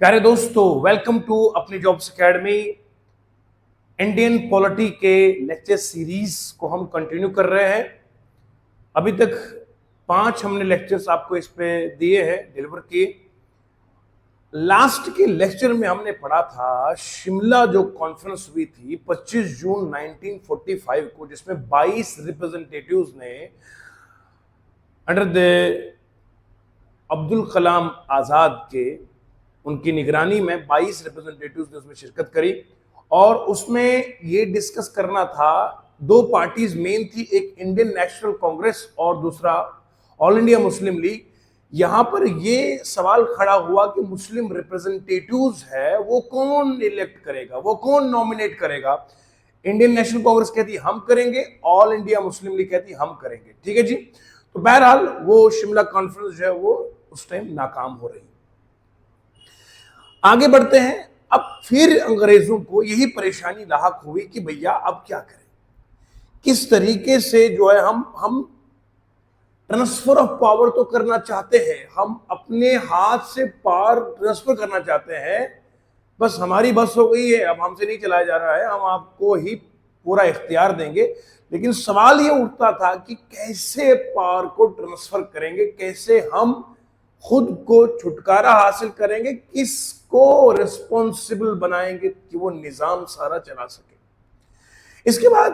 प्यारे दोस्तों, welcome to अपनी जॉब्स एकेडमी। इंडियन पॉलिटी के लेक्चर सीरीज को हम कंटिन्यू कर रहे हैं। अभी तक 5 हमने लेक्चर्स आपको इस पे दिए हैं, डिलीवर किए। लास्ट के लेक्चर में हमने पढ़ा था शिमला जो कॉन्फ्रेंस हुई थी 25 जून 1945 को, जिसमें 22 रिप्रेजेंटेटिव्स ने अंडर द अब्दुल कलाम आजाद के उनकी निगरानी में 22 रिप्रेजेंटेटिव्स ने उसमें शिरकत करी। और उसमें ये डिस्कस करना था, दो पार्टीज मेन थी, एक इंडियन नेशनल कांग्रेस और दूसरा ऑल इंडिया मुस्लिम लीग। यहां पर ये सवाल खड़ा हुआ कि मुस्लिम रिप्रेजेंटेटिव्स है वो कौन इलेक्ट करेगा, वो कौन नॉमिनेट करेगा। इंडियन नेशनल कांग्रेस कहती हम करेंगे, ऑल इंडिया मुस्लिम लीग कहती हम करेंगे। ठीक है जी। तो बहरहाल वो शिमला कॉन्फ्रेंस जो है वो उस टाइम नाकाम हो रही। आगे बढ़ते हैं। अब फिर अंग्रेजों को यही परेशानी लाहक हुई कि भैया अब क्या करें, किस तरीके से जो है हम ट्रांसफर ऑफ पावर तो करना चाहते हैं, हम अपने हाथ से पावर ट्रांसफर करना चाहते हैं, बस हमारी बस हो गई है, अब हमसे नहीं चलाया जा रहा है, हम आपको ही पूरा इख्तियार देंगे। लेकिन सवाल ये उठता था कि कैसे पावर को ट्रांसफर करेंगे, कैसे हम खुद को छुटकारा हासिल करेंगे, किसको रिस्पॉन्सिबल बनाएंगे कि वो निजाम सारा चला सके। इसके बाद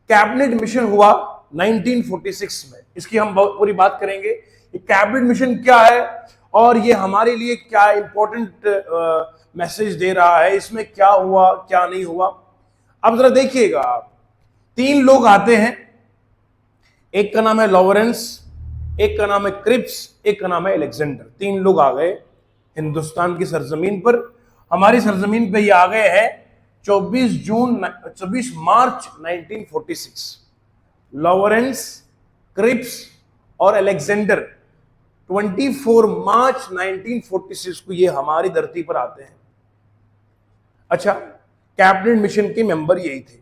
कैबिनेट मिशन हुआ 1946 में। इसकी हम पूरी बात करेंगे, ये कैबिनेट मिशन क्या है और ये हमारे लिए क्या इंपॉर्टेंट मैसेज दे रहा है, इसमें क्या हुआ क्या नहीं हुआ। अब जरा देखिएगा, 3 लोग आते हैं, एक का नाम है लॉरेंस, एक का नाम है क्रिप्स, एक का नाम है अलेक्जेंडर। 3 लोग आ गए हिंदुस्तान की सरजमीन पर। हमारी सरजमीन पे ये आ गए हैं 24 मार्च 1946। लॉरेंस, क्रिप्स और अलेक्जेंडर 24 मार्च 1946 को ये हमारी धरती पर आते हैं। अच्छा, कैबिनेट मिशन के मेंबर यही थे।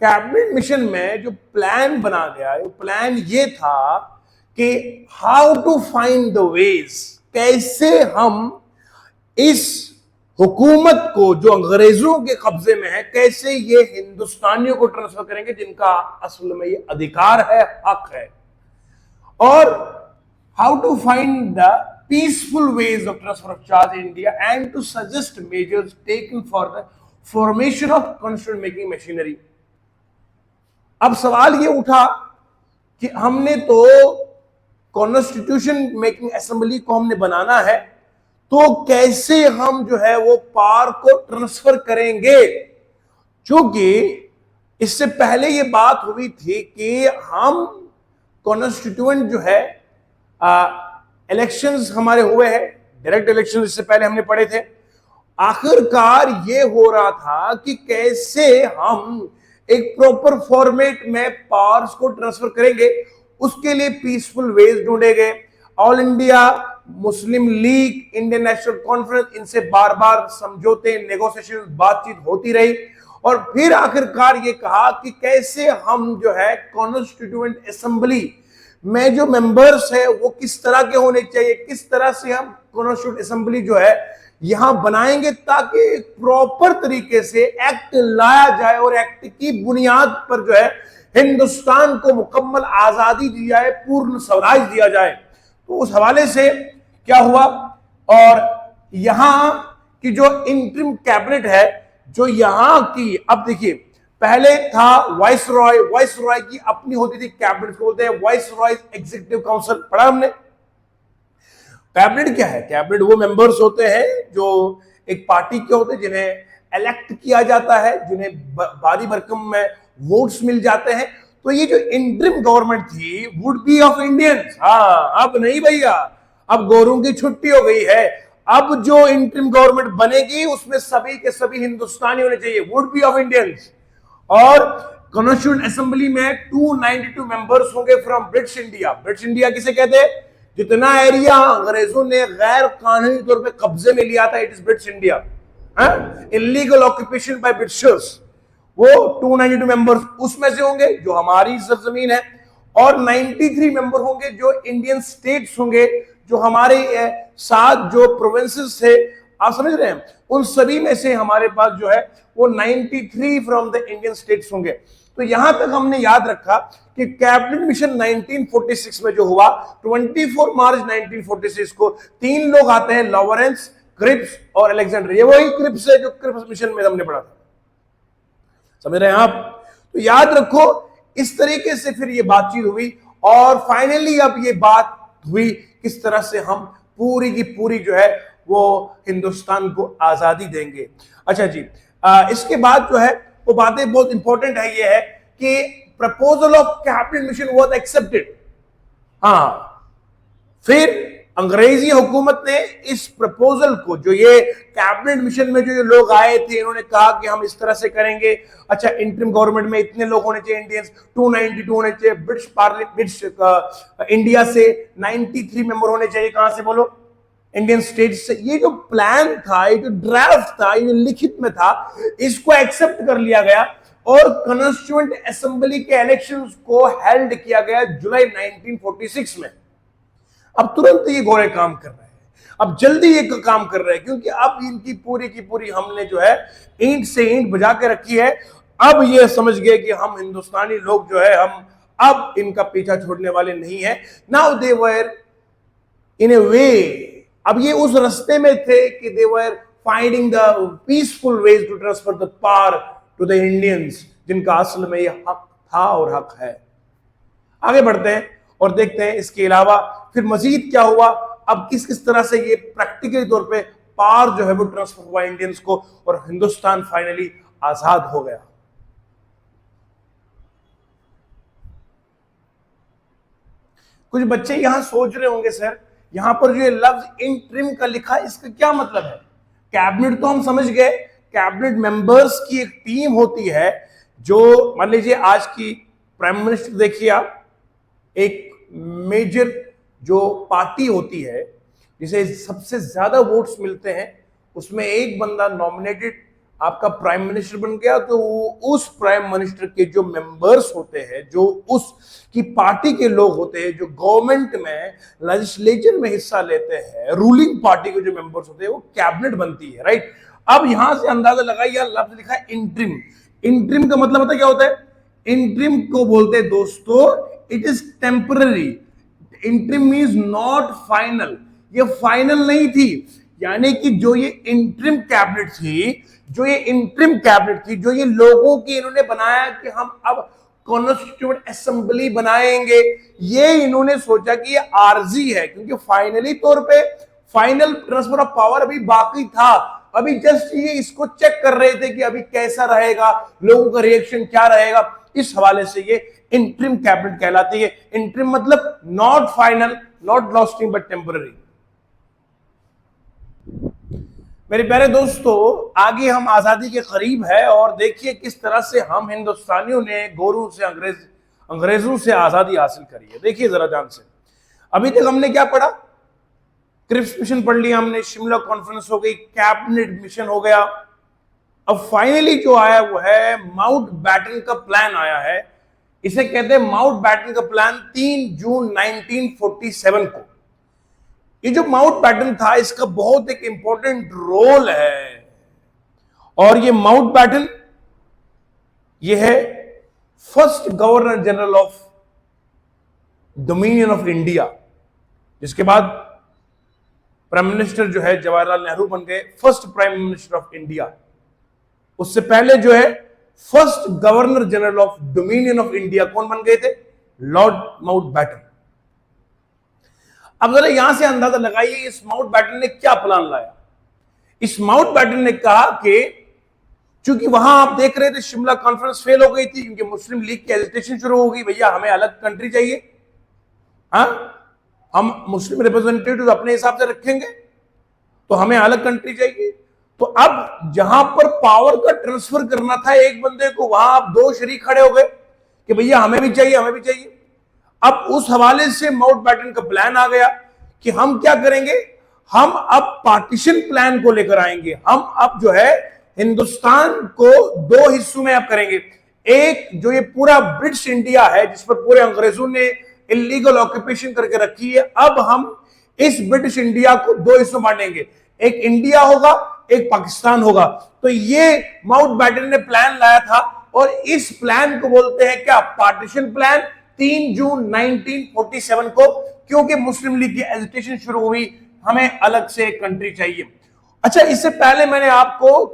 कैबिनेट मिशन में जो प्लान बना गया, वो प्लान ये था कि how to find the ways, कैसे हम इस हुकूमत को जो अंग्रेजों के कब्जे में है, कैसे ये हिंदुस्तानियों को ट्रांसफर करेंगे जिनका असल में ये अधिकार है, हक है। और how to find the peaceful ways of transfer of charge in India and to suggest measures taken for the formation of constitution making machinery. अब सवाल ये उठा कि हमने तो कॉन्स्टिट्यूशन मेकिंग असेंबली को हमने बनाना है, तो कैसे हम जो है वो पावर को ट्रांसफर करेंगे। क्योंकि इससे पहले ये बात हुई थी कि हम कॉन्स्टिट्यूएंट जो है इलेक्शंस हमारे हुए हैं, डायरेक्ट इलेक्शंस इससे पहले हमने पढ़े थे। आखिरकार ये हो रहा था कि कैसे हम एक प्रॉपर फॉर्मेट में पावर्स को ट्रांसफर करेंगे। उसके लिए पीसफुल वेज ढूंढे गए। All India Muslim league, Indian national conference, इनसे बार बार समझौते, नेगोशिएशन, बातचीत होती रही। और फिर आखिरकार ये कहा कि कैसे हम जो है कॉन्स्टिट्यूएंट असेंबली में जो मेंबर्स है वो किस तरह के होने चाहिए, किस तरह से हम कॉन्स्टिट्यूएंट असेंबली जो है यहां बनाएंगे ताकि प्रॉपर तरीके से एक्ट लाया जाए और एक्ट की बुनियाद पर जो है हिंदुस्तान को मुकम्मल आजादी दी जाए, पूर्ण स्वराज दिया जाए। तो उस हवाले से क्या हुआ, और यहां की जो इंटरिम कैबिनेट है जो यहां की, अब देखिए पहले था वाइस रॉय की अपनी होती थी कैबिनेट, को बोलते हैं वाइस रॉय एग्जीक्यूटिव काउंसिल। पढ़ा हमने। कैबिनेट क्या है? कैबिनेट वो मेंबर्स होते हैं जो एक पार्टी के होते हैं, जिन्हें इलेक्ट किया जाता है, जिन्हें भारी भरकम में वोट्स मिल जाते हैं। तो ये जो इंटरिम गवर्नमेंट थी वुड बी ऑफ इंडियंस। हाँ, अब नहीं भैया, अब गोरों की छुट्टी हो गई है। अब जो इंटरिम गवर्नमेंट बनेगी उसमें सभी के सभी हिंदुस्तानी होने चाहिए, वुड बी ऑफ इंडियंस। और कॉन्स्टिट्यूएंट असेंबली में 292 मेंबर्स होंगे from British India. British India किसे कहते हैं? जितना एरिया अंग्रेजों ने गैर कानूनी तौर पे कब्जे में लिया था, it is British India. Illegal occupation by Britishers, वो 292 मेंबर्स उसमें से होंगे जो हमारी सरजमीन है। और 93 मेंबर होंगे जो इंडियन स्टेट्स होंगे, जो हमारे साथ जो प्रोविंसेस थे आप समझ रहे हैं, उन सभी में से हमारे पास जो है वो 93 फ्रॉम द इंडियन स्टेट्स होंगे। तो यहां तक हमने याद रखा कि कैबिनेट मिशन 1946 में जो हुआ 24 मार्च 1946 को, 3 लोग आते हैं, लॉरेंस, क्रिप्स और अलेक्जेंडर। ये वही क्रिप्स है जो क्रिप्स मिशन में हमने पढ़ा था, समझ रहे हैं आप। तो याद रखो, इस तरीके से फिर ये बातचीत हुई और फाइनली अब ये बात हुई किस तरह से हम पूरी की पूरी जो है वो हिंदुस्तान को आजादी देंगे। अच्छा जी, इसके बाद जो है वो बातें बहुत इंपॉर्टेंट है, ये है कि proposal of cabinet mission was accepted. हाँ, फिर अंग्रेजी हुकूमत ने इस प्रपोजल को, जो ये कैबिनेट मिशन में जो ये लोग आए थे, इन्होंने कहा कि हम इस तरह से करेंगे। अच्छा, इंटरिम गवर्नमेंट में इतने लोग होने चाहिए, इंडियंस 292 होने चाहिए, ब्रिटिश इंडिया से 93 मेंबर होने चाहिए। कहां से बोलो? इंडियन स्टेट से। ये जो प्लान था, ये जो ड्राफ्ट था, ये जो लिखित में था, इसको एक्सेप्ट कर लिया गया और कॉन्स्टिट्यूएंट असेंबली के इलेक्शंस को हेल्ड किया गया जुलाई 1946 में। अब तुरंत ये गोरे काम कर रहे हैं, अब जल्दी ये काम कर रहे हैं, क्योंकि अब इनकी पूरी की पूरी हमने जो है ईंट से ईंट बजा के रखी है। अब ये समझ गए कि हम हिंदुस्तानी लोग जो है, हम अब इनका पीछा छोड़ने वाले नहीं है। नाउ दे वर इन ए वे, अब ये उस रास्ते में थे कि they were finding the peaceful ways to transfer the power to the Indians, जिनका असल में ये हक था और हक है। आगे बढ़ते हैं और देखते हैं इसके अलावा फिर मजीद क्या हुआ, अब किस किस तरह से ये प्रैक्टिकली तौर पे पावर जो है वो ट्रांसफर हुआ इंडियंस को और हिंदुस्तान फाइनली आजाद हो गया। कुछ बच्चे यहां सोच रहे होंगे, सर यहां पर जो ये लफ्ज इंटरिम का लिखा है, इसका क्या मतलब है? कैबिनेट तो हम समझ गए, कैबिनेट मेंबर्स की एक टीम होती है जो, मान लीजिए आज की प्राइम मिनिस्टर देखिए आप, एक मेजर जो पार्टी होती है जिसे सबसे ज्यादा वोट्स मिलते हैं, उसमें एक बंदा नॉमिनेटेड आपका प्राइम मिनिस्टर बन गया, तो उस प्राइम मिनिस्टर के जो मेंबर्स होते हैं, जो उसकी पार्टी के लोग होते हैं, जो गवर्नमेंट में लेजिस्लेचर में हिस्सा लेते हैं, रूलिंग पार्टी के जो मेंबर्स होते हैं, वो कैबिनेट बनती है, राइट। अब यहां से अंदाजा लगाइए, लफ्ज लिखा है इंटरिम। इंटरिम का मतलब पता क्या होता है? इंटरिम को बोलते हैं दोस्तों, it is temporary. Interim means not final, ये फाइनल नहीं थी। यानी कि जो ये इंटरिम कैबिनेट थी, जो ये लोगों की इन्होंने बनाया कि हम अब कॉन्स्टिट्यूएंट असेंबली बनाएंगे, ये इन्होंने सोचा कि ये आरजी है, क्योंकि फाइनली तौर पे फाइनल ट्रांसफर ऑफ पावर अभी बाकी था। अभी जस्ट ये इसको चेक कर रहे थे कि अभी कैसा रहेगा, लोगों का रिएक्शन क्या रहेगा। इस हवाले से ये इंटरिम कैबिनेट कहलाती है। इंटरिम मतलब not final, not lasting, but temporary. मेरे प्यारे दोस्तों, आगे हम आजादी के करीब है और देखिए किस तरह से हम हिंदुस्तानियों ने गोरों से अंग्रेजों से आजादी हासिल करी है। देखिए जरा ध्यान से, अभी तक हमने क्या पढ़ा? क्रिप्स मिशन पढ़ लिया हमने, शिमला कॉन्फ्रेंस हो गई, कैबिनेट मिशन हो गया। अब फाइनली जो आया वो है माउंटबेटन का प्लान आया है। इसे कहते हैं माउंटबेटन का प्लान, 3 जून 1947 को। ये जो माउंटबेटन था, इसका बहुत एक इंपॉर्टेंट रोल है। और ये माउंटबेटन ये है first governor general of dominion of India, जिसके बाद प्राइम मिनिस्टर जो है जवाहरलाल नेहरू बन गए, first prime minister of India. उससे पहले जो है first governor general of dominion of India कौन बन गए थे? Lord Mountbatten. अब जरा यहां से अंदाजा लगाइए, इस माउंटबेटन ने क्या प्लान लाया। इस माउंटबेटन ने कहा कि चूंकि वहां आप देख रहे थे शिमला कॉन्फ्रेंस फेल हो गई थी, क्योंकि मुस्लिम लीग की एजिटेशन शुरू हो गई, भैया हमें अलग कंट्री चाहिए, हम मुस्लिम रिप्रेजेंटेटिव अपने हिसाब से रखेंगे, तो हमें अलग कंट्री चाहिए। तो अब जहां पर पावर का ट्रांसफर करना था एक बंदे को, वहां आप 2 शरीक खड़े हो गए कि भैया हमें भी चाहिए, हमें भी चाहिए। अब उस हवाले से माउंटबेटन का प्लान आ गया कि हम क्या करेंगे, हम अब पार्टीशन प्लान को लेकर आएंगे। हम अब जो है हिंदुस्तान को 2 हिस्सों में अब करेंगे। एक जो ये पूरा ब्रिटिश इंडिया है, जिस पर पूरे अंग्रेजों ने इलीगल ऑक्यूपेशन करके रखी है, अब हम इस ब्रिटिश इंडिया को 2 हिस्सों बांटेंगे। एक इंडिया होगा, एक पाकिस्तान होगा। तो ये माउंटबेटन ने प्लान लाया था और इस प्लान को बोलते हैं क्या, पार्टीशन प्लान। 3 जून 1947 को, क्योंकि मुस्लिम लीग की एजिटेशन शुरू हुई, हमें अलग से एक कंट्री चाहिए। अच्छा, इससे पहले मैंने आपको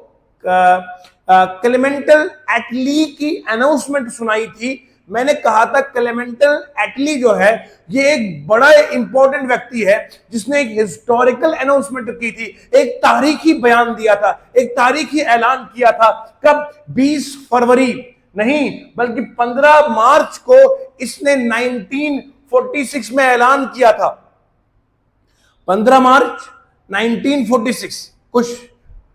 क्लेमेंटल एटली की अनाउंसमेंट सुनाई थी। मैंने कहा था क्लेमेंटल एटली जो है ये एक बड़ा इंपॉर्टेंट व्यक्ति है जिसने एक हिस्टोरिकल अनाउंसमेंट की थी, एक तारीखी बयान दिया था, एक तारीखी ऐलान किया था। कब? 20 फरवरी नहीं बल्कि 15 मार्च को इसने 1946 में ऐलान किया था। 15 मार्च 1946, कुछ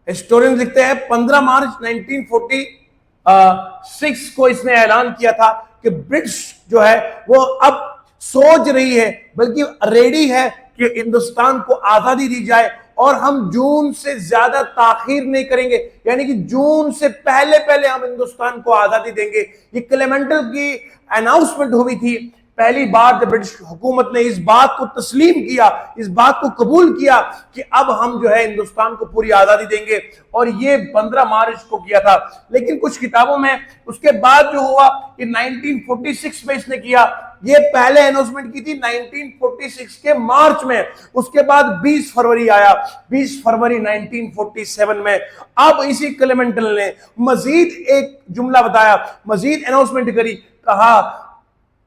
हिस्टोरियन लिखते हैं 15 मार्च 1946 को इसने ऐलान किया था कि ब्रिटिश जो है वो अब सोच रही है, बल्कि रेडी है कि हिंदुस्तान को आजादी दी जाए और हम जून से ज्यादा ताखीर नहीं करेंगे, यानी कि जून से पहले पहले हम हिंदुस्तान को आजादी देंगे। ये क्लेमेंटल की अनाउंसमेंट हुई थी। पहली बार जब ब्रिटिश हुकूमत ने इस बात को तस्लीम किया, इस बात को कबूल किया कि अब हम जो है हिंदुस्तान को पूरी आजादी देंगे, और ये 15 मार्च को किया था। लेकिन कुछ किताबों में उसके बाद जो हुआ कि 1946 में इसने किया। ये पहले अनाउंसमेंट की थी 1946 के मार्च में, उसके बाद 20 फरवरी आया, 20 फरवरी 1947 में। अब इसी क्लेमेंटल ने मजीद एक जुमला बताया, मजीद अनाउंसमेंट करी, कहा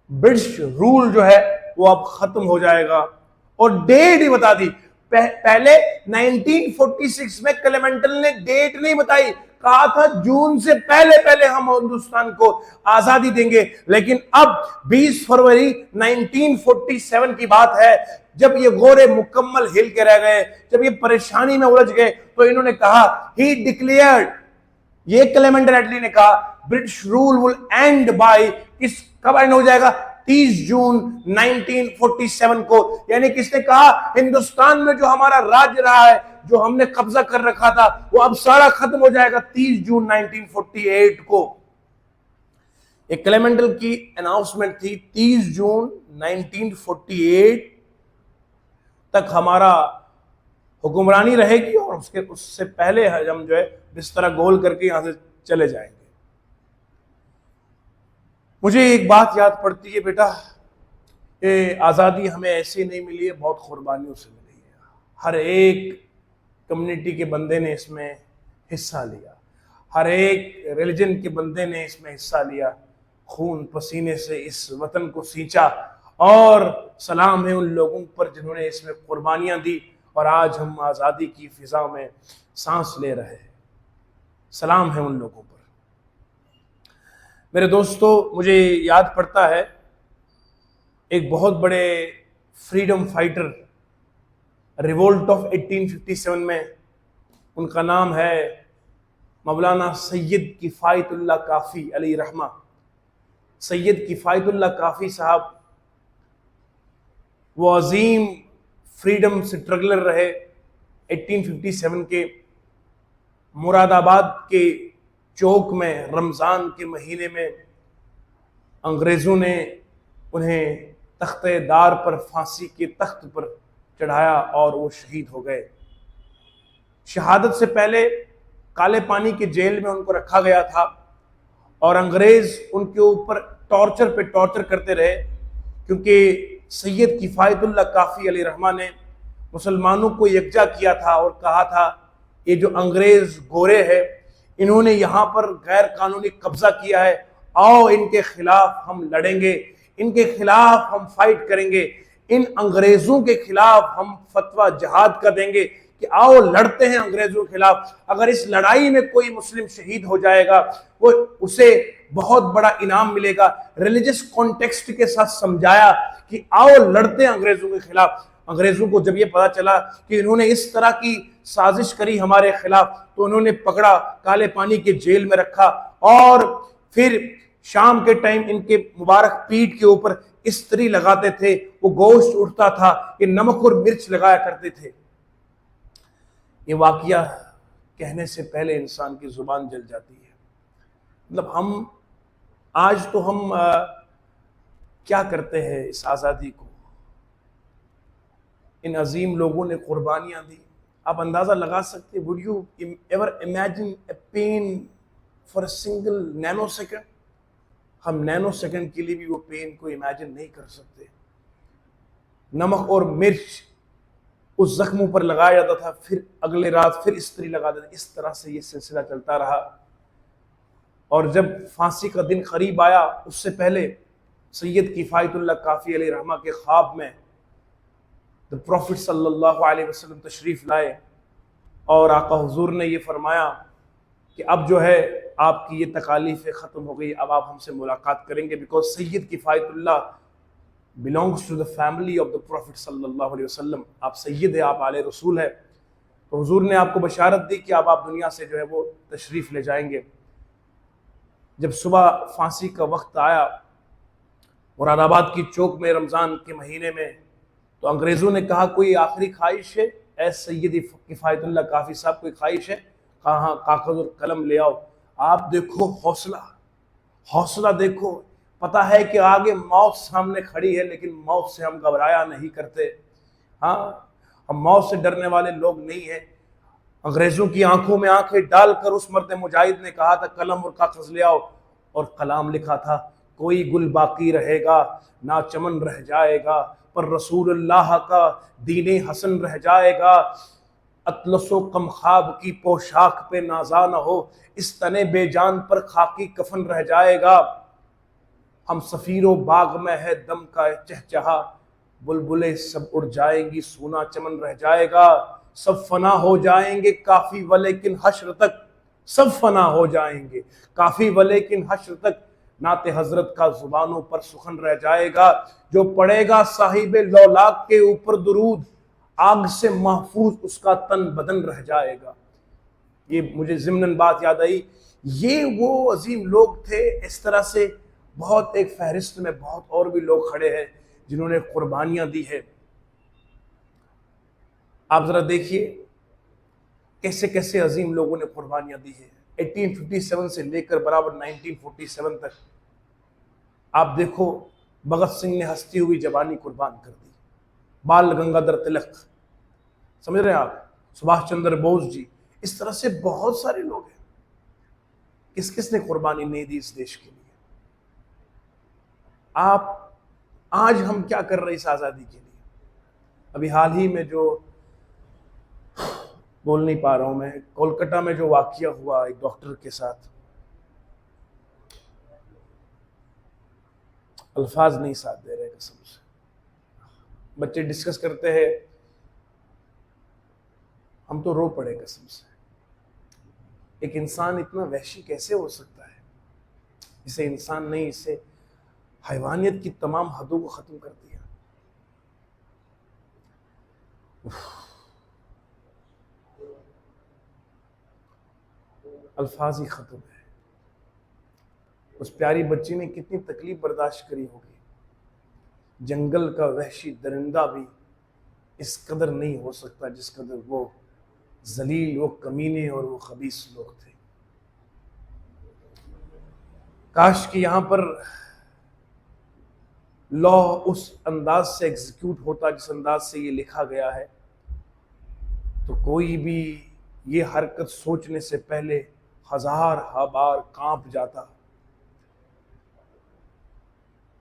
ब्रिटिश रूल जो है वो अब खत्म हो जाएगा, और डेट ही बता दी। पहले 1946 में क्लेमेंटल ने डेट नहीं बताई, कहा था जून से पहले पहले हम हिंदुस्तान को आजादी देंगे। लेकिन अब 20 फरवरी 1947 की बात है, जब ये गोरे मुकम्मल हिल के रह गए, जब ये परेशानी में उलझ गए, तो इन्होंने कहा, ही डिक्लेयर्ड, ये क्लेमेंटल एटली ने कहा, British rule will end by, किस कब एंड हो जाएगा? 30 जून 1947 को। यानी किसने कहा? हिंदुस्तान में जो हमारा राज्य रहा है, जो हमने कब्जा कर रखा था, वो अब सारा खत्म हो जाएगा 30 जून 1948 को। एक क्लेमेंटल की अनाउंसमेंट थी, 30 जून 1948 तक हमारा हुक्मरानी रहेगी और उससे पहले हम जो है बिस्तरा गोल करके यहां से चले जाएंगे। मुझे एक बात याद पड़ती है बेटा, ये आज़ादी हमें ऐसे नहीं मिली है, बहुत कुर्बानियों से मिली है। हर एक कम्युनिटी के बंदे ने इसमें हिस्सा लिया, हर एक रिलीजन के बंदे ने इसमें हिस्सा लिया, खून पसीने से इस वतन को सींचा, और सलाम है उन लोगों पर जिन्होंने इसमें कुर्बानियां दी, और आज हम आज़ादी की फिजा में सांस ले रहे हैं। सलाम है उन लोगों पर। मेरे दोस्तों, मुझे याद पड़ता है एक बहुत बड़े फ्रीडम फाइटर, रिवोल्ट ऑफ 1857 में, उनका नाम है मौलाना सैयद किफ़ायतुल्लाह काफ़ी अली रहमा। सैयद किफ़ायतुल्लाह काफ़ी साहब वो अजीम फ्रीडम स्ट्रगलर रहे। 1857 के मुरादाबाद के चौक में रमज़ान के महीने में अंग्रेज़ों ने उन्हें तख्ते दार पर, फांसी के तख्त पर चढ़ाया और वो शहीद हो गए। शहादत से पहले काले पानी के जेल में उनको रखा गया था, और अंग्रेज़ उनके ऊपर टॉर्चर पे टॉर्चर करते रहे, क्योंकि सैयद किफ़ायतुल्लाह काफ़ी अली रहमा ने मुसलमानों को यकजा किया था और कहा था, ये जो अंग्रेज़ गोरे हैं, इन्होंने यहाँ पर गैर कानूनी कब्जा किया है, आओ इनके खिलाफ हम लड़ेंगे, इनके खिलाफ हम फाइट करेंगे, इन अंग्रेजों के खिलाफ हम फतवा जहाद का देंगे कि आओ लड़ते हैं अंग्रेजों के खिलाफ। अगर इस लड़ाई में कोई मुस्लिम शहीद हो जाएगा, वो उसे बहुत बड़ा इनाम मिलेगा। रिलीजियस कॉन्टेक्स्ट के साथ समझाया कि आओ लड़ते हैं अंग्रेजों के खिलाफ। अंग्रेजों को जब ये पता चला कि इन्होंने इस तरह की साजिश करी हमारे खिलाफ, तो उन्होंने पकड़ा, काले पानी के जेल में रखा, और फिर शाम के टाइम इनके मुबारक पीठ के ऊपर इस्त्री लगाते थे, वो गोश्त उठता था, ये नमक और मिर्च लगाया करते थे। ये वाकया कहने से पहले इंसान की जुबान जल जाती है। मतलब हम आज तो हम क्या करते हैं इस आज़ादी को? इन अजीम लोगों ने कुर्बानियां दी, आप अंदाजा लगा सकते, would you ever imagine a pain for a single nano second? हम नैनो सेकेंड के लिए भी वो पेन को इमेजिन नहीं कर सकते। नमक और मिर्च उस जख्मों पर लगाया जाता था, फिर अगले रात फिर इस्त्री लगा देते, इस तरह से ये सिलसिला चलता रहा। और जब फांसी का दिन करीब आया, उससे पहले सैयद किफ़ायतुल्लाह काफ़ी अलैहि रहमा के ख्वाब में द प्रॉफिट सल्लल्लाहु अलैहि वसल्लम तशरीफ़ लाए और आका हुजूर ने ये फरमाया कि अब जो है आपकी ये तकालीफ़ें ख़त्म हो गई, अब आप हमसे मुलाकात करेंगे, because Syed Kifayatullah belongs to the family of the prophet सल्लल्लाहु अलैहि वसल्लम। आप सैयद है, आप आले रसूल है, तो हुजूर ने आपको बशारत दी कि अब आप दुनिया से जो है वो तशरीफ़ ले जाएंगे। जब सुबह फांसी का वक्त आया मुरादाबाद की चौक में रमज़ान के महीने में, तो अंग्रेज़ों ने कहा कोई आखिरी ख्वाहिश है ए सैयद किफ़ायतुल्लाह काफ़ी साहब, कोई ख्वाहिश है? कहा हाँ, कागज़ और कलम ले आओ। आप देखो हौसला, हौसला देखो, पता है कि आगे मौत सामने खड़ी है, लेकिन मौत से हम घबराया नहीं करते। हाँ, हम मौत से डरने वाले लोग नहीं हैं। अंग्रेज़ों की आंखों में आंखें डालकर उस मर्द मुजाहिद ने कहा था कलम और कागज़ ले आओ, और कलाम लिखा था कोई गुल बाकी रहेगा ना चमन रह जाएगा, पर रसूलुल्लाह का दीने हसन रह जाएगा। अतलसो कम ख्वाब की पोशाक पे नाजा न हो, इस तने बेजान पर खाकी कफन रह जाएगा। हम सफीरो बाग में है दम का चहचहा, बुलबुलें सब उड़ जाएंगी सूना चमन रह जाएगा। सब फना हो जाएंगे काफी वलेकिन हश्र तक, सब फना हो जाएंगे काफी वलेकिन हश्र तक, नाते हजरत का जुबानों पर सुखन रह जाएगा। जो पड़ेगा साहिबे लौलाक के ऊपर दुरूद, आग से महफूज उसका तन बदन रह जाएगा। ये मुझे ज़िम्नन बात याद आई, ये वो अजीम लोग थे। इस तरह से बहुत एक फहरिस्त में बहुत और भी लोग खड़े हैं जिन्होंने कुर्बानियां दी है। आप जरा देखिए कैसे कैसे अजीम लोगों ने कुर्बानियां दी है। 1857 से लेकर बराबर 1947 तक आप देखो, भगत सिंह ने हंसती हुई जवानी कुर्बान कर दी, बाल गंगाधर तिलक, समझ रहे हैं आप, सुभाष चंद्र बोस जी, इस तरह से बहुत सारे लोग हैं। किस किस ने कुर्बानी नहीं दी इस देश के लिए? आप आज हम क्या कर रहे हैं इस आज़ादी के लिए? अभी हाल ही में जो बोल नहीं पा रहा हूं मैं, कोलकाता में जो वाकया हुआ एक डॉक्टर के साथ, अल्फाज नहीं साथ दे रहे कसम से। बच्चे डिस्कस करते हैं, हम तो रो पड़े कसम से। एक इंसान इतना वहशी कैसे हो सकता है? इसे इंसान नहीं, इसे हैवानियत की तमाम हदों को खत्म कर दिया। अल्फाज ही खत्म है। उस प्यारी बच्ची ने कितनी तकलीफ बर्दाश्त करी होगी। जंगल का वहशी दरिंदा भी इस कदर नहीं हो सकता जिस कदर वो जलील, वो कमीने और वो खबीस लोग थे। काश कि यहां पर लॉ उस अंदाज से एग्जीक्यूट होता जिस अंदाज से ये लिखा गया है, तो कोई भी ये हरकत सोचने से पहले हजार बार कांप जाता।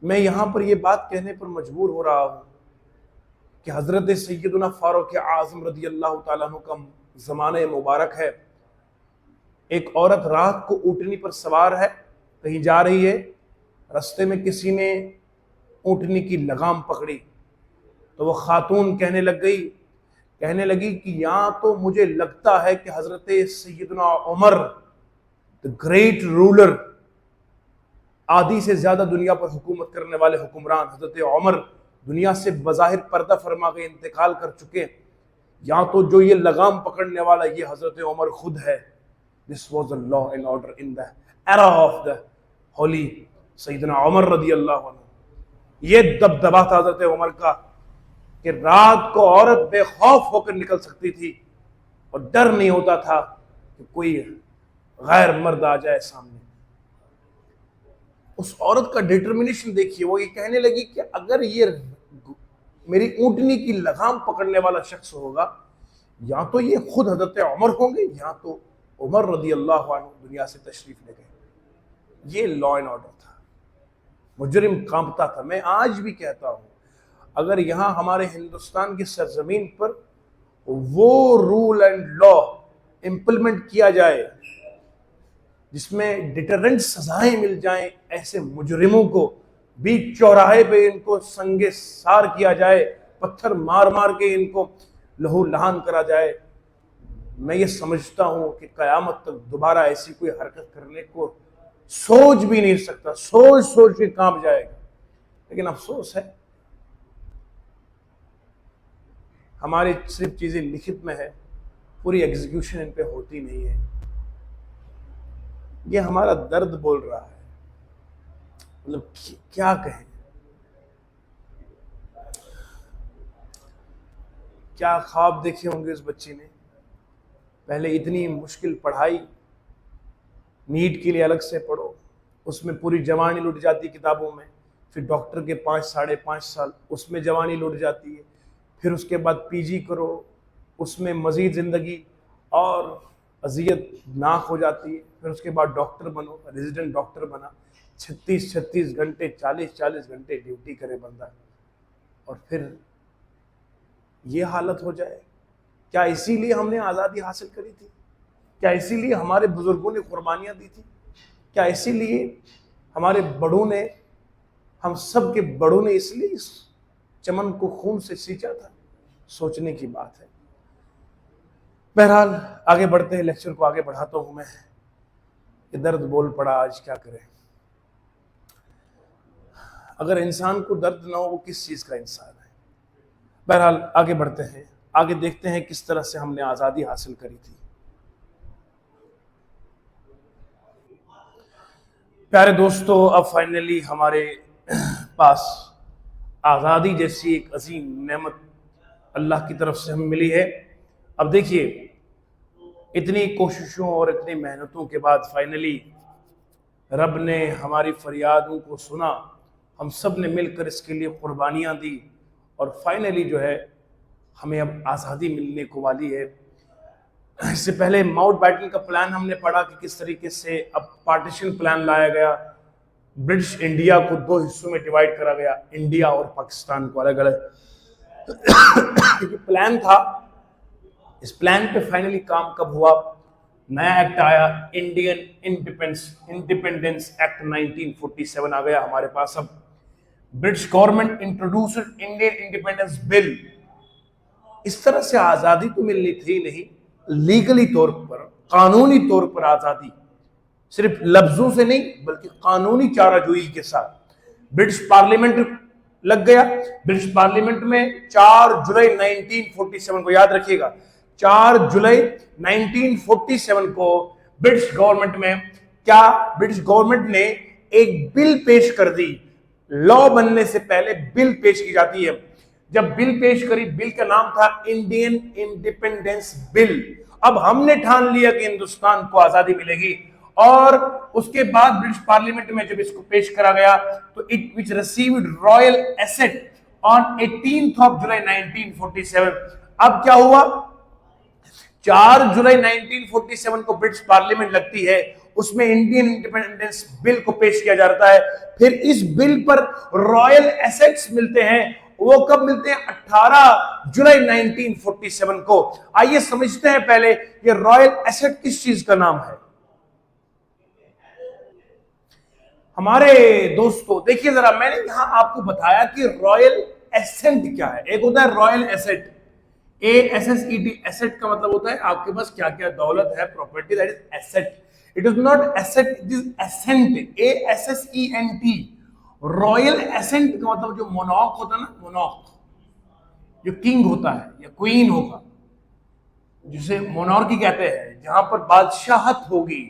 मैं यहां पर यह बात कहने पर मजबूर हो रहा हूं कि हजरत सैयदना फारूक आजम रदी अल्लाह तआला अन्हु का ज़माने मुबारक है। एक औरत रात को ऊँटनी पर सवार है, कहीं जा रही है, रास्ते में किसी ने ऊँटनी की लगाम पकड़ी, तो वो खातून कहने लगी कि यहाँ तो मुझे लगता है कि हजरत सैयदना उमर द ग्रेट रूलर, आदि से ज्यादा दुनिया पर हुकूमत करने वाले हुक्मरान हजरत उमर दुनिया से बज़ाहिर पर्दा फरमा के इंतकाल कर चुके, या तो जो ये लगाम पकड़ने वाला ये हजरत उमर खुद है। This was the law and order in the era of the holy Syedna Umar रदी अल्लाह अन्हु। ये दबदबा था हजरत उमर का कि रात को औरत बेखौफ होकर निकल सकती थी और डर नहीं होता था कि कोई गैर मर्द आ जाए सामने। उस औरत का डिटर्मिनेशन देखिए, वो ये कहने लगी कि अगर ये मेरी ऊँटनी की लगाम पकड़ने वाला शख्स होगा, या तो ये खुद हजरत उमर होंगे या तो उमर रदी अल्लाह अन्हु दुनिया से तशरीफ ले गए। ये लॉ एंड ऑर्डर था, मुजरिम कांपता था। मैं आज भी कहता हूं, अगर यहां हमारे हिंदुस्तान की सरजमीन पर वो रूल एंड लॉ इंप्लीमेंट किया जाए जिसमें डिटरेंट सजाएं मिल जाएं, ऐसे मुजरिमों को बीच चौराहे पे इनको संगे सार किया जाए, पत्थर मार मार के इनको लहू लहान करा जाए, मैं ये समझता हूं कि कयामत तक दोबारा ऐसी कोई हरकत करने को सोच भी नहीं सकता, सोच सोच के कांप जाएगा। लेकिन अफसोस है हमारी सिर्फ चीजें लिखित में है, पूरी एग्जीक्यूशन इन पे होती नहीं है। ये हमारा दर्द बोल रहा है, मतलब क्या कहें, क्या ख्वाब देखे होंगे उस बच्ची ने। पहले इतनी मुश्किल पढ़ाई, नीट के लिए अलग से पढ़ो, उसमें पूरी जवानी लुट जाती किताबों में, फिर डॉक्टर के 5 साढ़े 5 साल उसमें जवानी लुट जाती है, फिर उसके बाद पीजी करो, उसमें मजीद ज़िंदगी और अजियत नाक हो जाती है, फिर उसके बाद डॉक्टर बनो, रेजिडेंट डॉक्टर बना, 36 घंटे 40 घंटे ड्यूटी करे बंदा, और फिर ये हालत हो जाए। क्या इसीलिए हमने आज़ादी हासिल करी थी? क्या इसीलिए हमारे बुजुर्गों ने कुर्बानियां दी थी? क्या इसीलिए हमारे बड़ों ने, हम सब के बड़ों ने इसलिए इस चमन को खून से सींचा था? सोचने की बात है। बहरहाल आगे बढ़ते हैं, लेक्चर को आगे बढ़ाता हूं मैं। ये दर्द बोल पड़ा, आज क्या करें। अगर इंसान को दर्द ना हो, वो किस चीज का इंसान है। बहरहाल आगे बढ़ते हैं, आगे देखते हैं किस तरह से हमने आज़ादी हासिल करी थी। प्यारे दोस्तों, अब फाइनली हमारे पास आज़ादी जैसी एक अजीम नेमत अल्लाह की तरफ से हमें मिली है। अब देखिए, इतनी कोशिशों और इतनी मेहनतों के बाद फाइनली रब ने हमारी फरियादों को सुना, हम सब ने मिलकर इसके लिए कुर्बानियाँ दी, और फाइनली जो है हमें अब आज़ादी मिलने को वाली है। इससे पहले माउंट बैटन का प्लान हमने पढ़ा कि किस तरीके से अब पार्टीशन प्लान लाया गया, ब्रिटिश इंडिया को 2 हिस्सों में डिवाइड करा गया, इंडिया और पाकिस्तान को अलग अलग प्लान था। इस प्लान पे फाइनली काम कब हुआ? नया एक्ट आया, इंडियन इंडिपेंडेंस एक्ट 1947 आ गया हमारे पास। अब British government introduced Indian independence bill. इस तरह से आजादी तो मिलनी थी नहीं, लीगली तौर पर, कानूनी तौर पर आजादी, सिर्फ लफ्जों से नहीं बल्कि कानूनी चाराजोई के साथ। ब्रिटिश पार्लियामेंट लग गया। ब्रिटिश पार्लियामेंट में 4 जुलाई 1947 को, याद रखिएगा, 4 जुलाई 1947 को ब्रिटिश गवर्नमेंट में क्या, ब्रिटिश गवर्नमेंट ने एक बिल पेश कर दी। लॉ बनने से पहले बिल पेश की जाती है। जब बिल पेश करी, बिल का नाम था इंडियन इंडिपेंडेंस बिल। अब हमने ठान लिया कि हिंदुस्तान को आजादी मिलेगी, और उसके बाद ब्रिटिश पार्लियामेंट में जब इसको पेश करा गया तो it which received royal asset on 18 जुलाई 1947। अब क्या हुआ? 4 जुलाई 1947 को ब्रिटिश पार्लियामेंट लगती है, उसमें इंडियन इंडिपेंडेंस बिल को पेश किया जाता है। फिर इस बिल पर रॉयल एसेट्स मिलते हैं। वो कब मिलते हैं? 18 जुलाई 1947 को। आइए समझते हैं पहले ये रॉयल एसेट किस चीज का नाम है। हमारे दोस्तों देखिए जरा, मैंने यहां आपको बताया कि रॉयल एसेट क्या है। एक होता है रॉयल एसेट, ASSET। एसेट का मतलब होता है आपके पास क्या क्या दौलत है, property, that is asset. It is not asset, it is assent, ASSENT। Royal assent का मतलब जो मोनॉक होता है ना, मोनॉक जो किंग होता है या क्वीन होगा, जिसे मोनॉर्की कहते हैं, जहां पर बादशाहत होगी,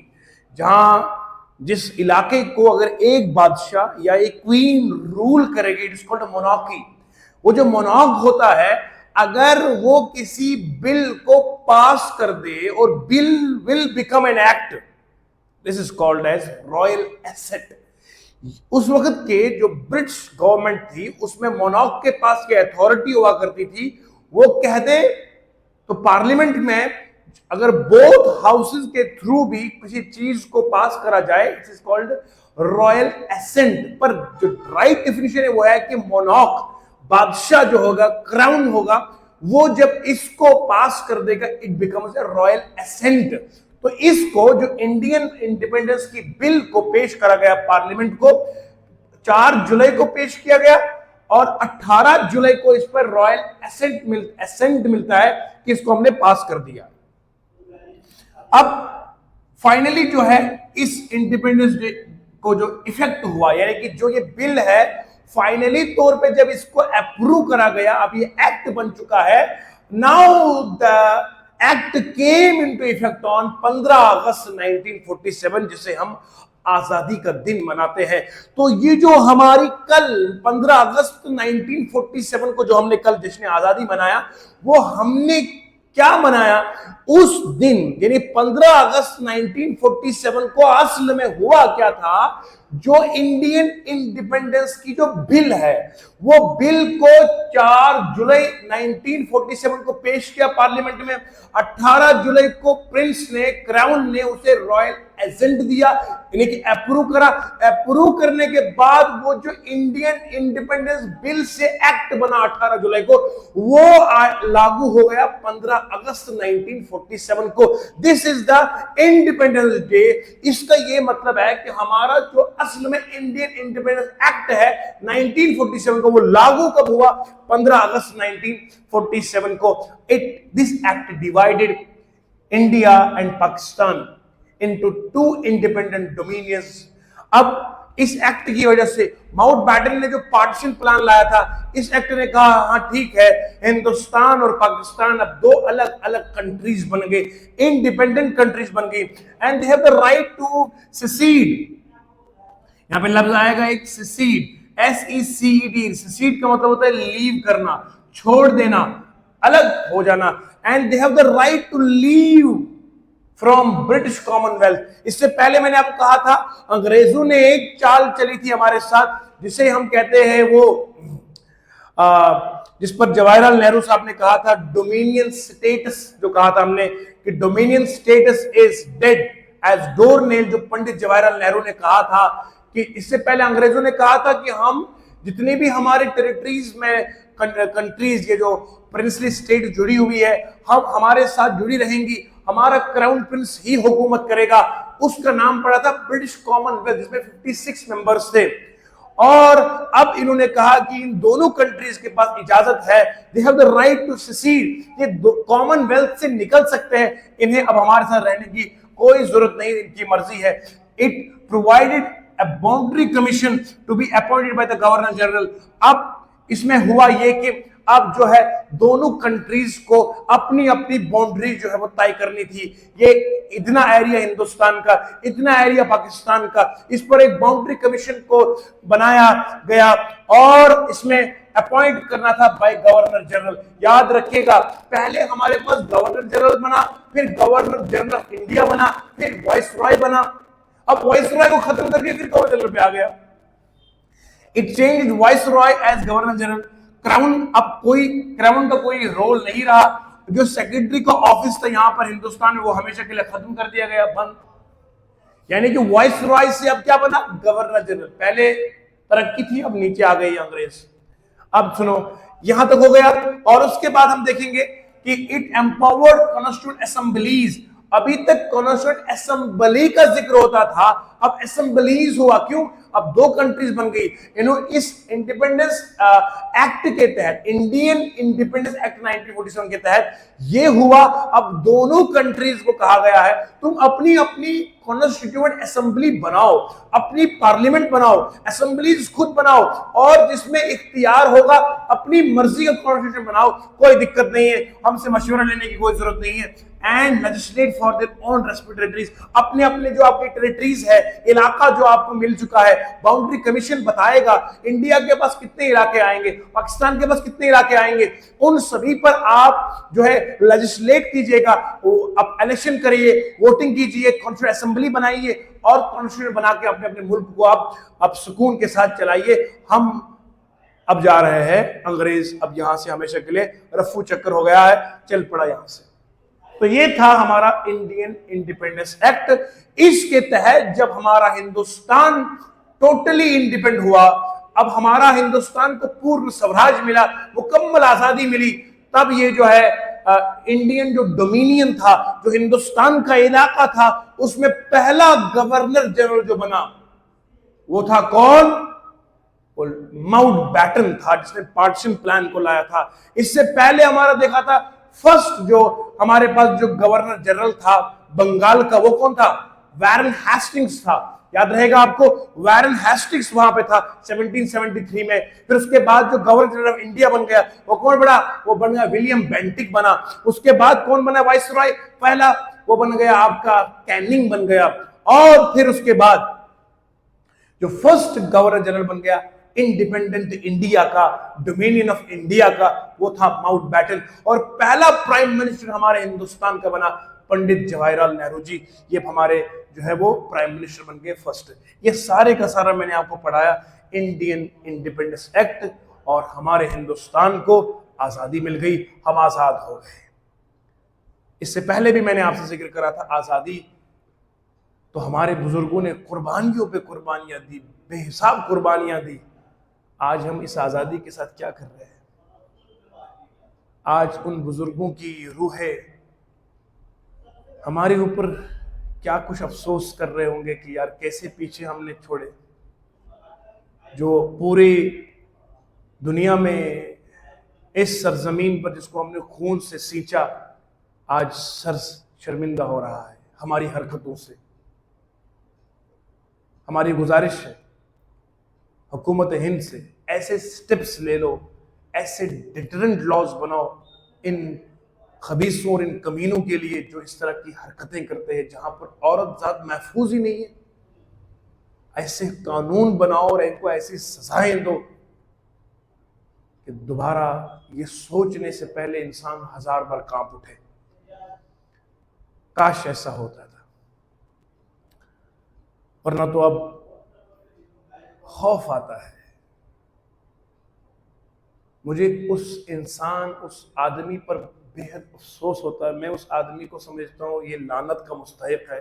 जहां जिस इलाके को अगर एक बादशाह या एक क्वीन रूल करेगी, इट इज कॉल्ड मोनॉर्की। वो जो मोनॉर्क होता है, अगर वो किसी बिल को पास कर दे और bill will become an act, this is called as royal asset. उस वक्त के जो ब्रिटिश गवर्नमेंट थी, उसमें मोनॉर्क के पास की अथॉरिटी हुआ करती थी, वो कह दे तो पार्लियामेंट में अगर बोथ हाउसेस के थ्रू भी किसी चीज को पास करा जाए, it is called royal assent. पर जो राइट डेफिनेशन है वो है कि मोनॉक, बादशाह जो होगा, क्राउन होगा, वो जब इसको पास कर देगा it becomes a royal assent. तो इसको जो इंडियन इंडिपेंडेंस की बिल को पेश करा गया पार्लियामेंट को, 4 जुलाई को पेश किया गया और 18 जुलाई को इस पर रॉयल एसेंट मिलता है कि इसको हमने पास कर दिया। अब फाइनली जो है इस इंडिपेंडेंस डे को जो इफेक्ट हुआ, यानी कि जो ये बिल है फाइनली तौर पे जब इसको अप्रूव करा गया, अब ये एक्ट बन चुका है। Now the act came into effect on 15 अगस्त 1947, जिसे हम आजादी का दिन मनाते हैं। तो ये जो हमारी कल 15 अगस्त 1947 को जो हमने कल जश्न आजादी मनाया, वो हमने क्या मनाया उस दिन, यानी 15 अगस्त 1947 को असल में हुआ क्या था? जो इंडियन इंडिपेंडेंस की जो बिल है, वो बिल को 4 जुलाई 1947 को पेश किया पार्लियामेंट में। 18 जुलाई को प्रिंस ने, क्राउन ने उसे रॉयल एसेंट दिया, यानी कि अप्रूव करा। अप्रूव करने के बाद वो जो इंडियन इंडिपेंडेंस बिल से एक्ट बना 18 जुलाई को, वो लागू हो गया 15 अगस्त 1947 को। This is the independence day. इसका ये मतलब है कि हमारा जो असल में इंडियन इंडिपेंडेंस एक्ट है 1947 को, वो लागू कब हुआ? 15 अगस्त 1947 को। This act divided India and Pakistan into 2 independent dominions। अब इस एक्ट की वजह से माउंटबेटन ने जो पार्टीशन प्लान लाया था, इस एक्ट ने कहा हाँ ठीक है, हिंदुस्तान और पाकिस्तान अब 2 अलग अलग कंट्रीज बन गए, इंडिपेंडेंट कंट्रीज बन गई, and they have the right to secede. यहां पे लफ्ज आएगा एक सेसीड, SECED। सेसीड का मतलब होता है लीव करना, छोड़ देना, अलग हो जाना। And they have the right to leave from British Commonwealth. इससे पहले मैंने आपको कहा था अंग्रेजों ने एक चाल चली थी हमारे साथ, जिसे हम कहते हैं वो जिस पर जवाहरलाल नेहरू साहब ने कहा था डोमिनियन स्टेटस, जो कहा था हमने कि dominion status is dead as door nail, जो पंडित जवाहरलाल नेहरू ने कहा था। कि इससे पहले अंग्रेजों ने कहा था कि हम जितने भी हमारे टेरिटरीज में कंट्रीज, ये जो प्रिंसली स्टेट जुड़ी हुई है, हम हमारे साथ जुड़ी रहेंगी, हमारा क्राउन प्रिंस ही हुकूमत करेगा। उसका नाम पड़ा था ब्रिटिश कॉमनवेल्थ, जिसमें 56 मेंबर्स थे। और अब इन्होंने कहा कि इन दोनों कंट्रीज के पास इजाजत है, they have the right to secede, ये कॉमनवेल्थ से निकल सकते हैं, इन्हें अब हमारे साथ रहने की कोई जरूरत नहीं, इनकी मर्जी है। It provided a boundary commission to be appointed by the governor general। अब इसमें हुआ ये कि अब जो है दोनों कंट्रीज को अपनी अपनी बाउंड्री जो है वो तय करनी थी। ये इतना एरिया हिंदुस्तान का, इतना एरिया पाकिस्तान का, इस पर एक बाउंड्री कमीशन को बनाया गया और इसमें अपॉइंट करना था बाय गवर्नर जनरल। याद रखिएगा, पहले हमारे पास गवर्नर जनरल बना, फिर गवर्नर जनरल इंडिया बना, फिर वाइसरॉय बना। अब वाइसरॉय को खत्म करके फिर गवर्नर जनरल पे आ गया। It changed viceroy as governor general. Crown का कोई रोल नहीं रहा। जो सेक्रेटरी का ऑफिस था यहां पर हिंदुस्तान में, वो हमेशा के लिए खत्म कर दिया गया, बंद। यानी कि वाइसरॉय से अब क्या बना? Governor general. पहले तरक्की थी, अब नीचे आ गई अंग्रेज। अब सुनो, यहां तक हो गया। और उसके बाद हम देखेंगे कि इट एम्पावर्ड कॉन्स्टिट्यूएंट असेंबलीज। अभी तक कॉन्स्टिट्यूएंट असेंबली का जिक्र होता था, अब असेंबलीज हुआ। क्यों? अब 2 कंट्रीज बन गई। इस इंडिपेंडेंस एक्ट के तहत, इंडियन इंडिपेंडेंस एक्ट 1947 के तहत ये हुआ। अब दोनों कंट्रीज को कहा गया है तुम अपनी अपनी कॉन्स्टिट्यूएंट असेंबली बनाओ, अपनी पार्लियामेंट बनाओ, असेंबलीज खुद बनाओ, और जिसमें इख्तियार होगा अपनी मर्जी का कॉन्स्टिट्यूशन बनाओ, कोई दिक्कत नहीं है, हमसे मशवरा लेने की कोई जरूरत नहीं है। And legislate for their own respective territories. अपने अपने जो आपके टेरिटरीज है, इलाका जो आपको मिल चुका है, बाउंड्री कमीशन बताएगा इंडिया के पास कितने इलाके आएंगे, पाकिस्तान के पास कितने इलाके आएंगे, उन सभी पर आप जो है लेजिस्लेट कीजिएगा। आप इलेक्शन करिए, वोटिंग कीजिए, कॉन्स्टिट्यूएंट असेंबली बनाइए और कॉन्स्टिट्यूशन बना के अपने अपने मुल्क को आप सुकून के साथ चलाइए। हम अब जा रहे हैं अंग्रेज, अब यहां से हमेशा के लिए रफू चक्कर हो गया है, चल पड़ा यहां से। तो ये था हमारा इंडियन इंडिपेंडेंस एक्ट। इसके तहत जब हमारा हिंदुस्तान टोटली इंडिपेंडेंट हुआ, अब हमारा हिंदुस्तान को पूर्ण स्वराज मिला, मुकम्मल आजादी मिली, तब ये जो है इंडियन जो डोमिनियन था, जो हिंदुस्तान का इलाका था, उसमें पहला गवर्नर जनरल जो बना वो था कौन? माउंटबेटन था, जिसने पार्टीशन प्लान को लाया था। इससे पहले हमारा देखा था फर्स्ट जो हमारे पास जो गवर्नर जनरल था बंगाल का, वो कौन था? वैरन हेस्टिंग्स था। याद रहेगा आपको, वैरन हेस्टिंग्स वहां पे था 1773 में। फिर उसके बाद जो गवर्नर जनरल ऑफ इंडिया बन गया वो कौन बना? वो बन गया विलियम बेंटिक बना। उसके बाद कौन बना वाइसरॉय पहला? वो बन गया आपका कैनिंग बन गया। और फिर उसके बाद जो फर्स्ट गवर्नर जनरल बन गया इंडिपेंडेंट इंडिया का, डोमिनियन ऑफ इंडिया का, वो था माउंटबेटन। और पहला प्राइम मिनिस्टर हमारे हिंदुस्तान का बना पंडित जवाहरलाल नेहरू जी। ये हमारे जो है वो प्राइम मिनिस्टर बन गए फर्स्ट। ये सारे का सारा मैंने आपको पढ़ाया इंडियन इंडिपेंडेंस एक्ट, और हमारे हिंदुस्तान को आजादी मिल गई, हम आजाद हो गए। इससे पहले भी मैंने आपसे जिक्र करा था आजादी तो हमारे बुजुर्गों ने कुर्बानियों पे कुर्बानियां दी, बेहिसाब कुर्बानियां दी। आज हम इस आजादी के साथ क्या कर रहे हैं? आज उन बुजुर्गों की रूहें हमारे ऊपर क्या कुछ अफसोस कर रहे होंगे कि यार कैसे पीछे हमने छोड़े, जो पूरी दुनिया में इस सरजमीन पर जिसको हमने खून से सींचा, आज सर शर्मिंदा हो रहा है हमारी हरकतों से। हमारी गुजारिश है हुकूमत हिंद से, ऐसे स्टेप्स ले लो, ऐसे डिटरेंट लॉज बनाओ इन खबीसों और इन कमीनों के लिए जो इस तरह की हरकतें करते हैं, जहां पर औरत जात महफूज ही नहीं है। ऐसे कानून बनाओ और इनको ऐसी सजाएं दो कि दोबारा ये सोचने से पहले इंसान 1000 बार कांप उठे। काश ऐसा होता था, वरना तो अब खौफ आता है। मुझे उस इंसान, उस आदमी पर बेहद अफसोस होता है। मैं उस आदमी को समझता हूँ ये लानत का मुस्तहिक है,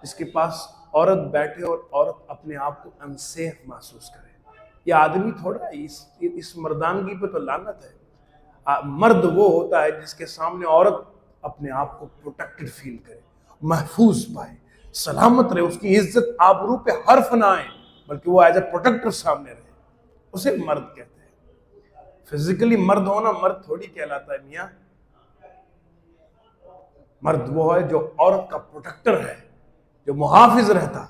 जिसके पास औरत बैठे और औरत अपने आप को अनसेफ महसूस करे। ये आदमी थोड़ा, इस मर्दानगी पे तो लानत है। मर्द वो होता है जिसके सामने औरत अपने आप को प्रोटेक्टेड फील करे, महफूज पाए, सलामत रहे, उसकी इज्जत आबरू पे हर्फ ना आए, बल्कि वो एज ए प्रोटेक्टर सामने रहे, उसे मर्द कहते हैं। फिजिकली मर्द होना मर्द थोड़ी कहलाता है मियां। मर्द वो है जो औरत का प्रोटेक्टर है, जो मुहाफिज रहता।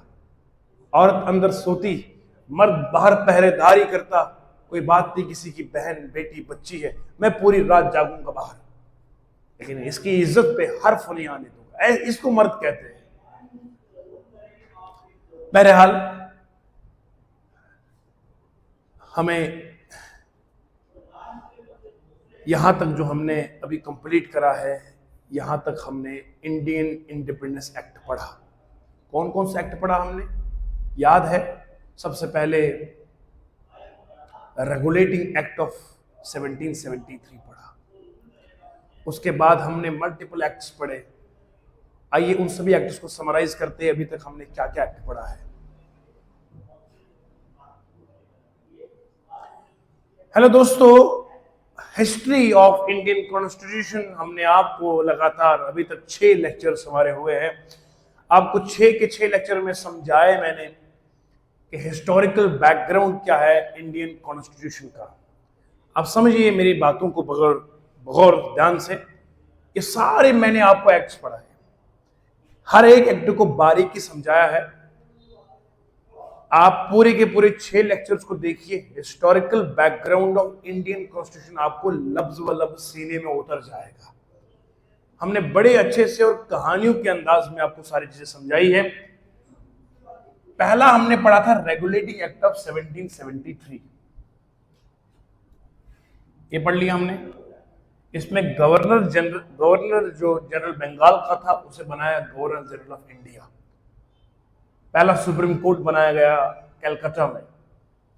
औरत अंदर सोती, मर्द बाहर पहरेदारी करता। कोई बात नहीं, किसी की बहन बेटी बच्ची है, मैं पूरी रात जागूंगा बाहर, लेकिन इसकी इज्जत पे हर्फ नहीं आने दूंगा, इसको मर्द कहते हैं। बहरहाल हमें यहां तक जो हमने अभी कंप्लीट करा है, यहां तक हमने इंडियन इंडिपेंडेंस एक्ट पढ़ा। कौन कौन सा एक्ट पढ़ा हमने याद है? सबसे पहले रेगुलेटिंग एक्ट ऑफ 1773 पढ़ा। उसके बाद हमने मल्टीपल एक्ट्स पढ़े। आइए उन सभी एक्ट्स को समराइज करते हैं, अभी तक हमने क्या क्या एक्ट पढ़ा है। हेलो दोस्तों, हिस्ट्री ऑफ इंडियन कॉन्स्टिट्यूशन हमने आपको लगातार अभी तक 6 लेक्चर्स हमारे हुए हैं। आपको 6 के 6 लेक्चर में समझाए मैंने कि हिस्टोरिकल बैकग्राउंड क्या है इंडियन कॉन्स्टिट्यूशन का। आप समझिए मेरी बातों को बगौर ध्यान से। ये सारे मैंने आपको एक्ट्स पढ़ाए, हर एक एक्ट को बारीकी समझाया है। आप पूरे के पूरे 6 लेक्चर्स को देखिए। Historical background of Indian constitution आपको लफ्ज व लफ्ज सीने में उतर जाएगा। हमने बड़े अच्छे से और कहानियों के अंदाज में आपको सारी चीजें समझाई है। पहला हमने पढ़ा था रेगुलेटिंग एक्ट ऑफ 1773, ये पढ़ लिया हमने। इसमें गवर्नर जो जनरल बंगाल का था उसे बनाया गवर्नर जनरल ऑफ इंडिया। पहला सुप्रीम कोर्ट बनाया गया कलकत्ता में।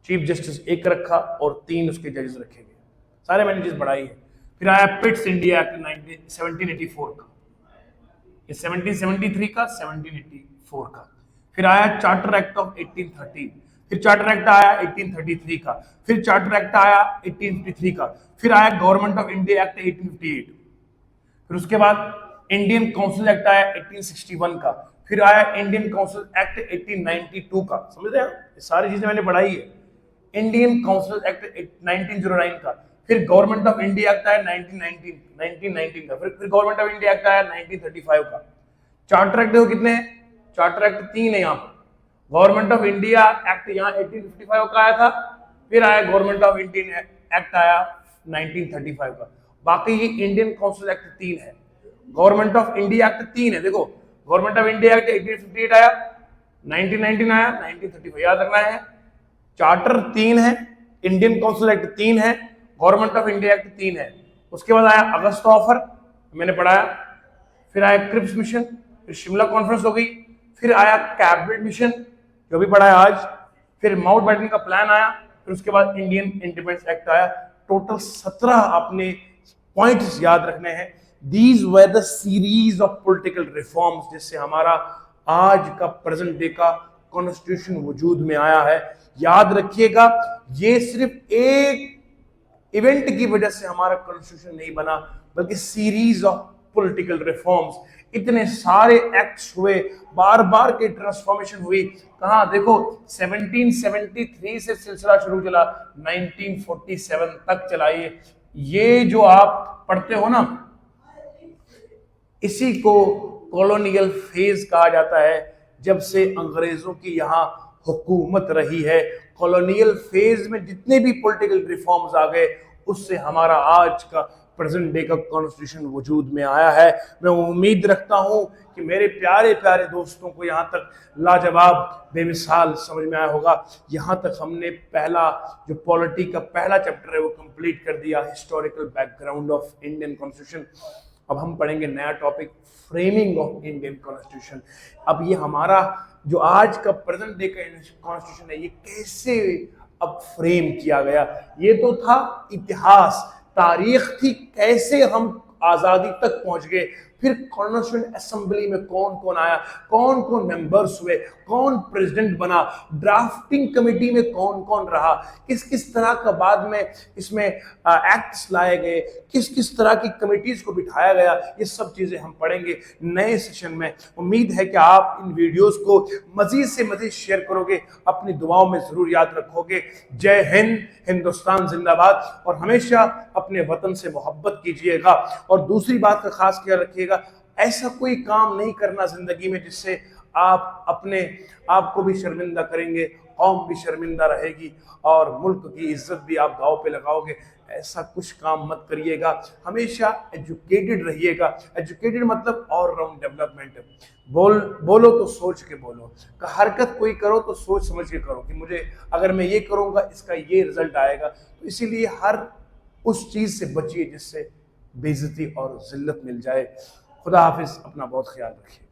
चीफ जस्टिस एक रखा और 3 उसके जजेस रखे गए, सारे मैंने चीज बढ़ाई है। फिर आया पिट्स इंडिया एक्ट 1784 का, ये 1773 का, 1784 का। फिर आया चार्टर एक्ट ऑफ 1813, फिर चार्टर एक्ट आया 1833 का, फिर चार्टर एक्ट आया 1853 का, फिर आया गवर्नमेंट ऑफ इंडिया एक्ट 1858, फिर उसके बाद इंडियन काउंसिल एक्ट आया 1861 का, फिर आया इंडियन काउंसिल एक्ट 1892 का। समझ रहे हैं, ये सारी चीजें मैंने पढ़ाई है। इंडियन काउंसिल एक्ट 1909 का, फिर गवर्नमेंट ऑफ इंडिया एक्ट आया 1919 का, फिर गवर्नमेंट ऑफ इंडिया एक्ट आया 1935 का। चार्टर एक्ट देखो कितने हैं, चार्टर एक्ट 3 है यहाँ पर। गवर्नमेंट ऑफ इंडिया एक्ट यहाँ 1855 का आया था, फिर आया गवर्नमेंट ऑफ इंडियन एक्ट आया 1935 का। बाकी ये इंडियन काउंसिल एक्ट 3 है, गवर्नमेंट ऑफ इंडिया एक्ट 3 है। देखो गवर्नमेंट ऑफ इंडिया एक्ट 1858 आया, 1919 आया, 1935 याद रखना है। चार्टर 3 है, इंडियन काउंसिल एक्ट 3 है, गवर्नमेंट ऑफ इंडिया एक्ट 3 है। उसके बाद आया अगस्त ऑफर, मैंने पढ़ाया। फिर आया क्रिप्स मिशन, फिर शिमला कॉन्फ्रेंस हो गई, फिर आया कैबिनेट मिशन जो भी पढ़ा है आज, फिर माउंटबेटन का प्लान आया, फिर उसके बाद इंडियन इंडिपेंडेंस एक्ट आया। टोटल 17 आपने पॉइंट्स याद रखने हैं। These were the series of political reforms जिससे हमारा आज का प्रेजेंट डे का कॉन्स्टिट्यूशन वजूद में आया है। याद रखिएगा, ये सिर्फ एक इवेंट की वजह से हमारा कॉन्स्टिट्यूशन नहीं बना, बल्कि सीरीज ऑफ पॉलिटिकल रिफॉर्म्स, इतने सारे एक्ट्स हुए, बार बार के ट्रांसफॉर्मेशन हुई। कहा देखो 1773 से सिलसिला शुरू चला, 1947 तक चला। ये जो आप पढ़ते हो ना, इसी को कॉलोनियल फेज कहा जाता है। जब से अंग्रेजों की यहाँ हुकूमत रही है, कॉलोनियल फेज में जितने भी पॉलिटिकल रिफॉर्म्स आ गए, उससे हमारा आज का प्रेजेंट डे का कॉन्स्टिट्यूशन वजूद में आया है। मैं उम्मीद रखता हूं कि मेरे प्यारे प्यारे दोस्तों को यहाँ तक लाजवाब बेमिसाल समझ में आया होगा। यहाँ तक हमने पहला जो पॉलिटी का पहला चैप्टर है वो कंप्लीट कर दिया, historical background of Indian constitution. अब हम पढ़ेंगे नया topic, framing of Indian constitution. अब ये हमारा जो आज का प्रेजेंट डे का कॉन्स्टिट्यूशन है, ये कैसे अब फ्रेम किया गया। ये तो था इतिहास, तारीख थी, कैसे हम आजादी तक पहुंच गए। फिर कॉन्स्टिट्यूएंट असेंबली में कौन कौन आया, कौन कौन मेंबर्स हुए, कौन प्रेसिडेंट बना, ड्राफ्टिंग कमेटी में कौन कौन रहा, किस किस तरह का बाद में इसमें एक्ट्स लाए गए, किस किस तरह की कमेटीज को बिठाया गया। ये सब चीजें हम पढ़ेंगे नए सेशन में। उम्मीद है कि आप इन वीडियोस को मजीद से मजीद शेयर करोगे, अपनी दुआओं में जरूर याद रखोगे। जय हिंद, हिंदुस्तान जिंदाबाद। और हमेशा अपने वतन से मोहब्बत कीजिएगा। और दूसरी बात का खास ख्याल रखिएगा, ऐसा कोई काम नहीं करना जिंदगी में जिससे आप अपने आप को भी शर्मिंदा करेंगे, कौम भी शर्मिंदा रहेगी और मुल्क की इज्जत भी आप दांव पे लगाओगे। ऐसा कुछ काम मत करिएगा। हमेशा एजुकेटेड रहिएगा। एजुकेटेड मतलब ऑल राउंड डेवलपमेंट। बोलो तो सोच के बोलो, हरकत कोई करो तो सोच समझ के करो कि मुझे अगर मैं ये करूंगा इसका ये रिजल्ट आएगा। तो इसीलिए हर उस चीज से बचिए जिससे बेइज्जती और जिल्लत मिल जाए। खुदा हाफिज, अपना बहुत ख्याल रखिए।